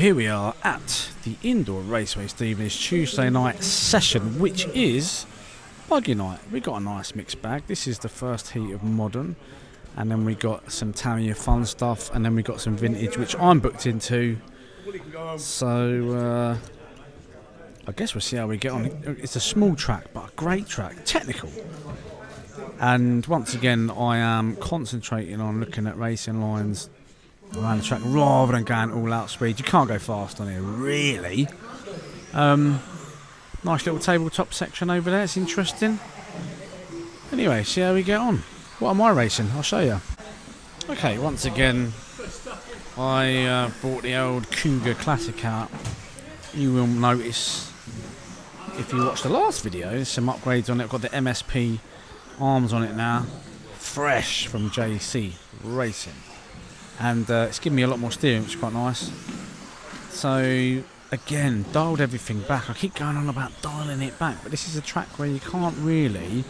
here we are at the indoor raceway Stevenage Tuesday night session, which is buggy night. We got a nice mixed bag. This is the first heat of modern, and then we got some Tamiya fun stuff, and then we got some vintage, which I'm booked into. So I guess we'll see how we get on. It's a small track, but a great track, technical. And once again, I am concentrating on looking at racing lines around the track rather than going all out speed. You can't go fast on here, really. Nice little tabletop section over there. It's interesting. Anyway, see how we get on. What am I racing? I'll show you. Okay, once again, I brought the old Cougar Classic out. You will notice, if you watched the last video, there's some upgrades on it. I've got the MSP arms on it now, fresh from JC Racing. And it's given me a lot more steering, which is quite nice. So, again, dialed everything back. I keep going on about dialing it back, but this is a track where you can't really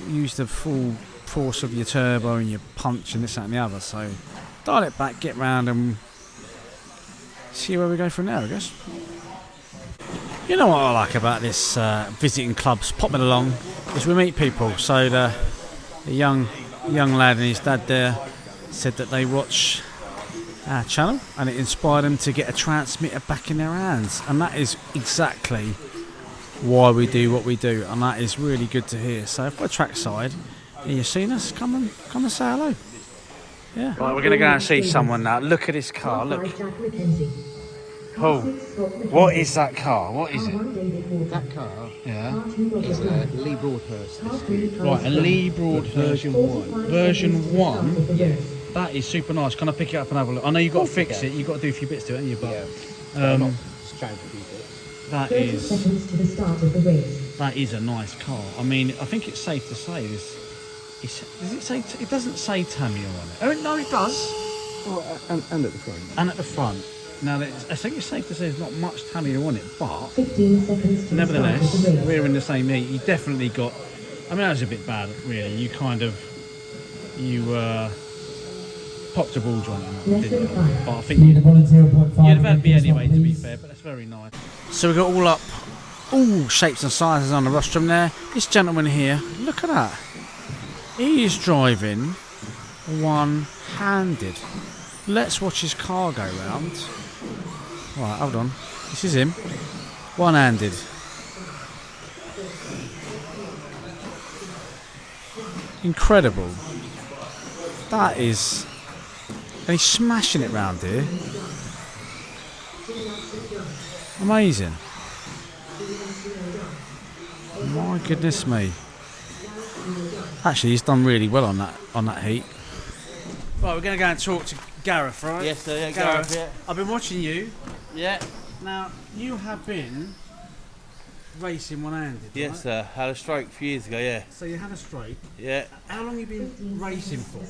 use the full force of your turbo and your punch and this, that and the other. So, dial it back, get round and see where we go from there, I guess. You know what I like about this visiting clubs, Popalong, is we meet people. So the young lad and his dad there said that they watch our channel and it inspired them to get a transmitter back in their hands, and that is exactly why we do what we do, and that is really good to hear. So if we're trackside and you've seen us, come and say hello. Yeah. Right, we're going to go and see someone now. Look at this car, look. Oh, what is that car? What is it? That car, yeah, is a Lee Broadhurst. Right, a Lee Broadhurst version 1. Version 1? Yes. That is super nice. Can I pick it up and have a look? I know you've got to fix it. You've got to do a few bits to it, haven't you? But that is a nice car. I mean, I think it's safe to say this. Does it say? It doesn't say Tamiya on it. Oh no, it does. Oh, and at the front. And at the front. Now, I think it's safe to say there's not much Tamiya on it, but 15 seconds nevertheless, we're in the same heat. You definitely got. I mean, that was a bit bad, really. You popped a ball joint on it, didn't you? But I think you'd have had me anyway, to be fair. But that's very nice. So we got all shapes and sizes on the rostrum there. This gentleman here, look at that. He is driving one-handed. Let's watch his car go round. Right, hold on. This is him. One-handed. Incredible. That is... And he's smashing it round here. Amazing. My goodness me. Actually, he's done really well on that heat. Right, we're going to go and talk to Gareth, right? Yes, sir. Yeah, Gareth, yeah. I've been watching you. Yeah. Now, you have been racing one-handed, Yes, right? sir. Had a stroke a few years ago, yeah. So you had a stroke. Yeah. How long have you been racing for?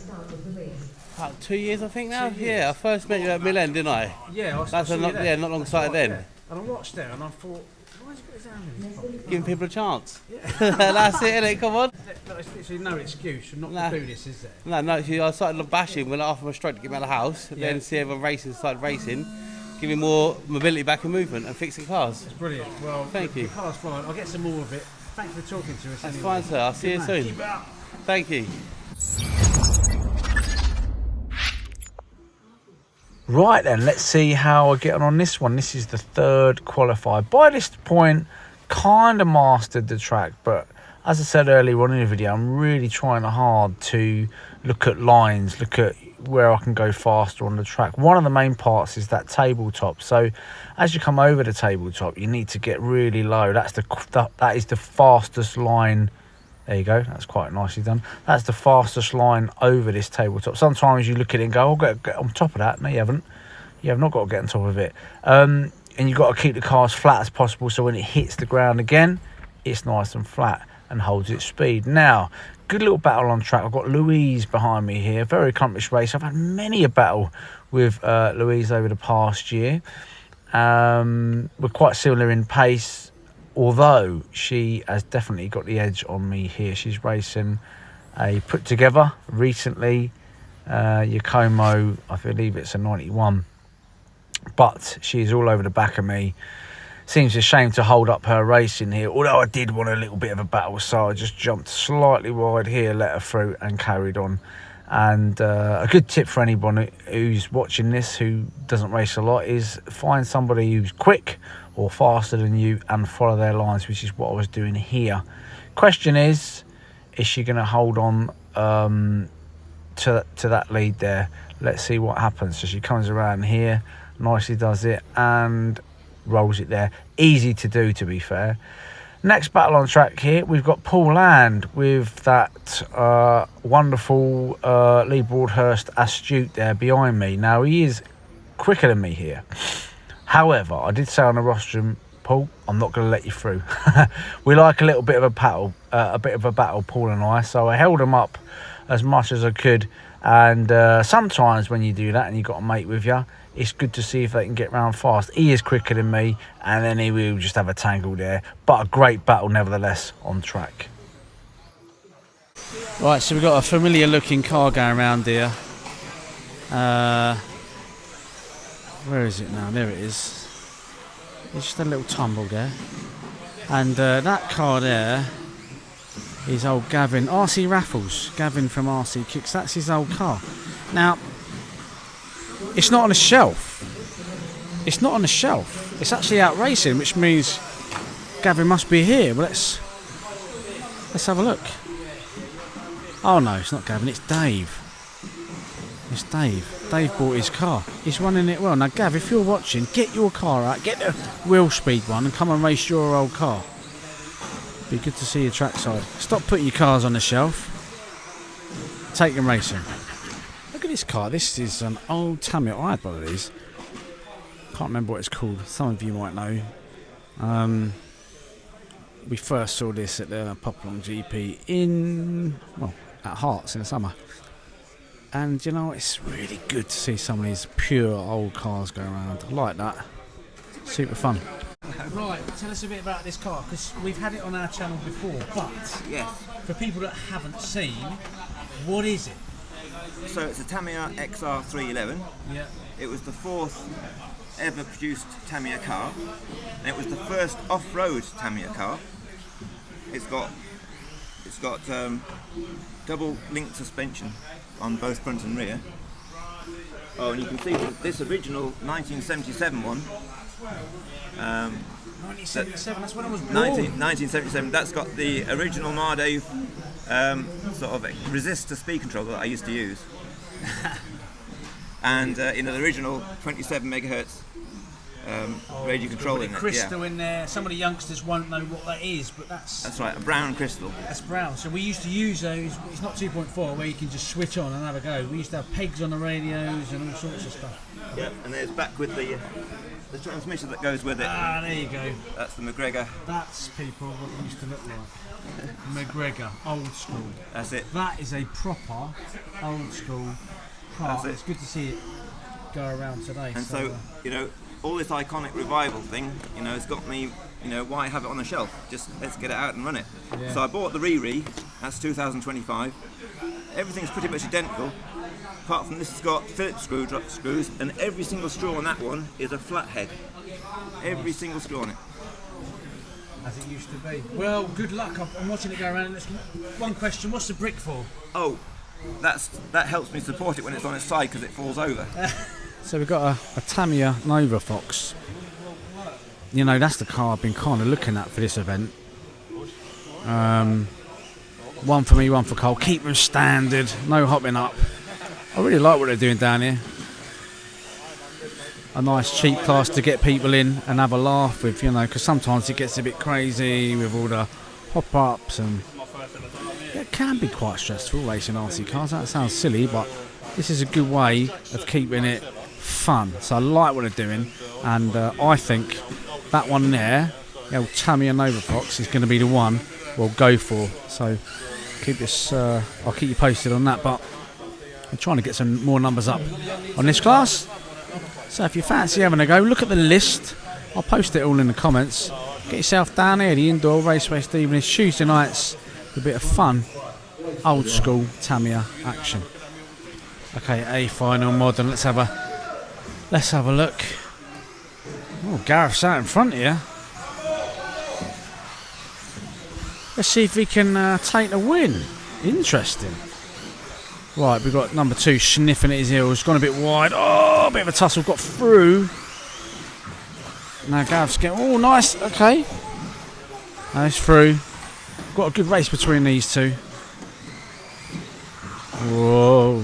About 2 years, I think now. 2 years. Yeah, I first met you at Mill End, didn't I? Yeah, That's not long started then. And I watched there and I thought, why has he got his hand in his pocket? Giving people a chance. Yeah. That's it, innit? Come on. There's literally no excuse for not Nah. to do this, is there? No, actually, I started bashing when after my stroke to get me out of the house. Yeah. Then see everyone racing, started racing, giving more mobility back and movement and fixing cars. It's brilliant. Well, Thank you. The car's fine. I'll get some more of it. Thanks for talking to us. That's anyway. fine, sir. I'll see you Good man. soon. Keep it up. Thank you. Right then, let's see how I get on this one. This is the third qualifier. By this point, kind of mastered the track, but as I said earlier on in the video, I'm really trying hard to look at lines, look at where I can go faster on the track. One of the main parts is that tabletop. So as you come over the tabletop, you need to get really low. That is the fastest line. There you go. That's quite nicely done. That's the fastest line over this tabletop. Sometimes you look at it and go, "Oh, get on top of that." No, you haven't. You have not got to get on top of it. And you've got to keep the car as flat as possible, so when it hits the ground again, it's nice and flat and holds its speed. Now, good little battle on track. I've got Louise behind me here. Very accomplished race. I've had many a battle with Louise over the past year. We're quite similar in pace, although she has definitely got the edge on me here. She's racing a put together recently Yakomo, I believe it's a 91. but she's all over the back of me. Seems a shame to hold up her racing here, although I did want a little bit of a battle, so I just jumped slightly wide here, let her through and carried on. And a good tip for anyone who's watching this who doesn't race a lot is find somebody who's quick or faster than you and follow their lines, which is what I was doing here. Question is she going to hold on to that lead there? Let's see what happens. So she comes around here, nicely does it and rolls it there. Easy to do, to be fair. Next battle on track here, we've got Paul Land with that wonderful Lee Broadhurst Astute there behind me. Now, he is quicker than me here. However, I did say on the rostrum, Paul, I'm not going to let you through. We like a little bit of a battle, Paul and I. So I held him up as much as I could. And sometimes when you do that and you've got a mate with you, it's good to see if they can get round fast. He is quicker than me, and then he will just have a tangle there. But a great battle nevertheless on track. Right, so we've got a familiar looking car going around here. Where is it now? There it is. It's just a little tumble there. And that car there is old Gavin, RC Raffles. Gavin from RC Kicks, that's his old car. Now, it's not on a shelf. It's not on a shelf. It's actually out racing, which means Gavin must be here. Well, let's have a look. Oh no, it's not Gavin, it's Dave. It's Dave. Dave bought his car. He's running it well. Now, Gav, if you're watching, get your car out, get the wheel speed one and come and race your old car. Be good to see you trackside. Stop putting your cars on the shelf. Take them racing. Look at this car. This is an old Tamiya. I had one of these. Can't remember what it's called. Some of you might know. We first saw this at the Popalong GP at Hearts in the summer. And you know, it's really good to see some of these pure old cars go around. I like that. Super fun. Right, tell us a bit about this car, because we've had it on our channel before, but Yes. for people that haven't seen, what is it? So it's a Tamiya XR311. Yeah. It was the 4th ever produced Tamiya car, and it was the first off-road Tamiya car. It's got double link suspension on both front and rear. Oh, and you can see that this original 1977 one. 1977, that's when I was born. 1977, that's got the original Mardew sort of resistor speed controller that I used to use. And the original 27 megahertz radio control in it. Crystal in there. Some of the youngsters won't know what that is, but that's right, a brown crystal. That's brown. So we used to use those. It's not 2.4 where you can just switch on and have a go. We used to have pegs on the radios and all sorts of stuff. Yeah, and there's back with the transmission that goes with it. Ah, there you go. That's the McGregor. That's people what it used to look like. McGregor, old school. That's it. That is a proper old school car. That's it. It's good to see it go around today. And so all this iconic revival thing, has got me, why have it on the shelf? Just let's get it out and run it. Yeah. So I bought the Riri, that's 2025. Everything's pretty much identical, apart from this has got Phillips screws, and every single screw on that one is a flathead. Every single screw on it. As it used to be. Well, good luck. I'm watching it go around. And one question: what's the brick for? Oh, that helps me support it when it's on its side because it falls over. So we've got a Tamiya Nova Fox. That's the car I've been kind of looking at for this event. One for me, one for Cole. Keep them standard, no hopping up. I really like what they're doing down here. A nice cheap class to get people in and have a laugh with, because sometimes it gets a bit crazy with all the pop-ups, and it can be quite stressful racing RC cars. That sounds silly, but this is a good way of keeping it fun. So I like what they're doing, and I think that one there, the old Tamiya Nova Fox, is going to be the one we'll go for. So I'll keep you posted on that, but I'm trying to get some more numbers up on this class. So if you fancy having a go, look at the list. I'll post it all in the comments. Get yourself down here, the indoor Raceway Stevenage, Tuesday nights, a bit of fun, old school Tamiya action. Okay, A final modern. Let's have a look. Oh, Gareth's out in front here. Let's see if he can take the win. Interesting. Right, we've got number 2 sniffing at his heels. Gone a bit wide. Oh, a bit of a tussle. Got through. Now Gareth's getting... Oh, nice. Okay. Now he's through. Got a good race between these two. Whoa.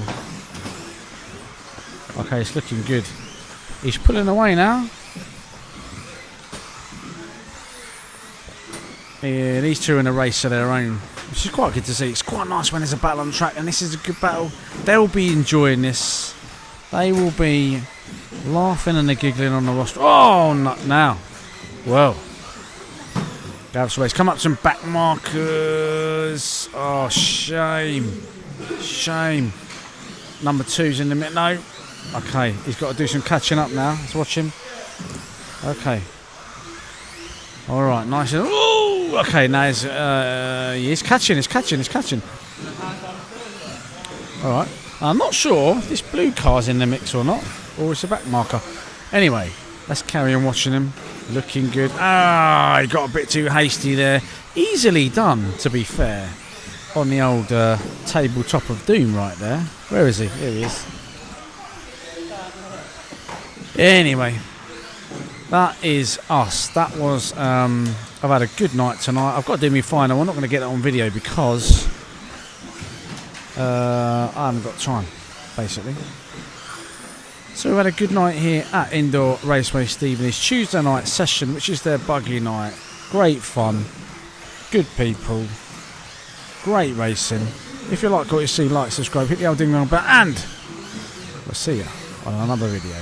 Okay, it's looking good. He's pulling away now. Yeah, these two are in a race of their own, which is quite good to see. It's quite nice when there's a battle on the track, and this is a good battle. They'll be enjoying this. They will be laughing and giggling on the roster. Oh, not now. Well, Gareth's race. Come up some back markers. Oh, shame. Shame. Number 2's in the middle. No. Okay, he's got to do some catching up now. Let's watch him. Okay. All right, nice. Ooh, okay, now he's catching. All right. I'm not sure if this blue car's in the mix or not, or it's a back marker. Anyway, let's carry on watching him. Looking good. Ah, he got a bit too hasty there. Easily done, to be fair, on the old tabletop of doom right there. Where is he? Here he is. Anyway, that is us. That was, I've had a good night tonight. I've got to do my final. I'm not going to get that on video because I haven't got time, basically. So we've had a good night here at Indoor Raceway Stevenage. Tuesday night session, which is their buggy night. Great fun. Good people. Great racing. If you like what you see, like, subscribe, hit the old ding dong bell, and we'll see you on another video.